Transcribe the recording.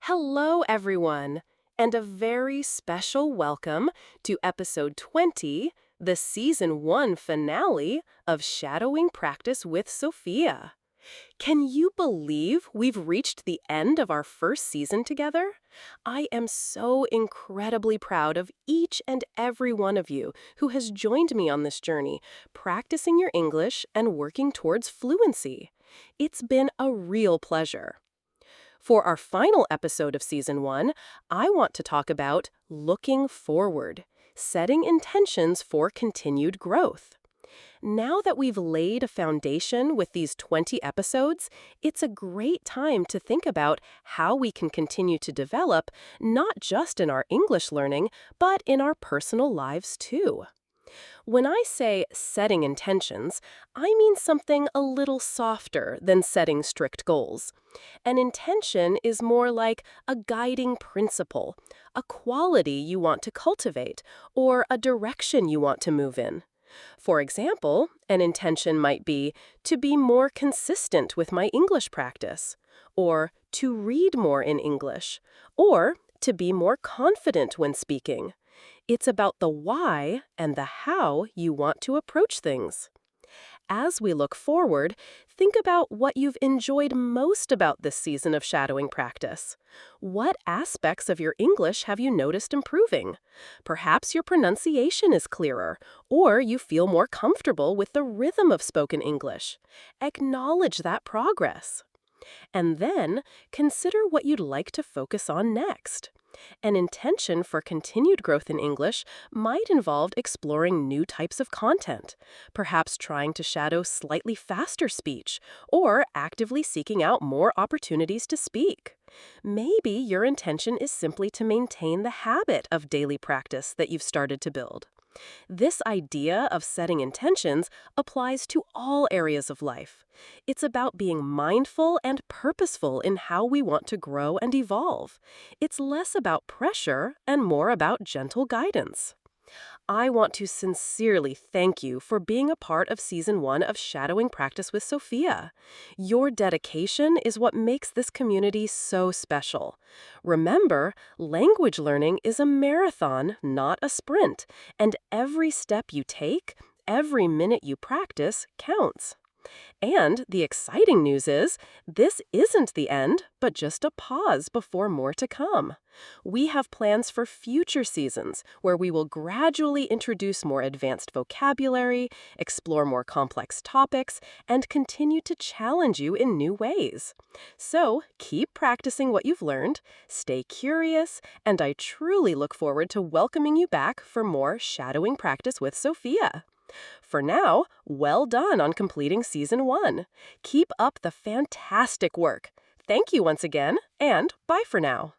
Hello, everyone, and a very special welcome to episode 20, the season 1 finale of Shadowing Practice with Sophia. Can you believe we've reached the end of our first season together? I am so incredibly proud of each and every one of you who has joined me on this journey, practicing your English and working towards fluency. It's been a real pleasure. For our final episode of Season 1, I want to talk about looking forward, setting intentions for continued growth. Now that we've laid a foundation with these 20 episodes, it's a great time to think about how we can continue to develop, not just in our English learning, but in our personal lives too. When I say setting intentions, I mean something a little softer than setting strict goals. An intention is more like a guiding principle, a quality you want to cultivate, or a direction you want to move in. For example, an intention might be to be more consistent with my English practice, or to read more in English, or to be more confident when speaking. It's about the why and the how you want to approach things. As we look forward, think about what you've enjoyed most about this season of shadowing practice. What aspects of your English have you noticed improving? Perhaps your pronunciation is clearer, or you feel more comfortable with the rhythm of spoken English. Acknowledge that progress. And then, consider what you'd like to focus on next. An intention for continued growth in English might involve exploring new types of content, perhaps trying to shadow slightly faster speech, or actively seeking out more opportunities to speak. Maybe your intention is simply to maintain the habit of daily practice that you've started to build. This idea of setting intentions applies to all areas of life. It's about being mindful and purposeful in how we want to grow and evolve. It's less about pressure and more about gentle guidance. I want to sincerely thank you for being a part of Season 1 of Shadowing Practice with Sophia. Your dedication is what makes this community so special. Remember, language learning is a marathon, not a sprint, and every step you take, every minute you practice, counts. And the exciting news is, this isn't the end, but just a pause before more to come. We have plans for future seasons where we will gradually introduce more advanced vocabulary, explore more complex topics, and continue to challenge you in new ways. So keep practicing what you've learned, stay curious, and I truly look forward to welcoming you back for more Shadowing Practice with Sophia. For now, well done on completing Season 1. Keep up the fantastic work. Thank you once again, and bye for now.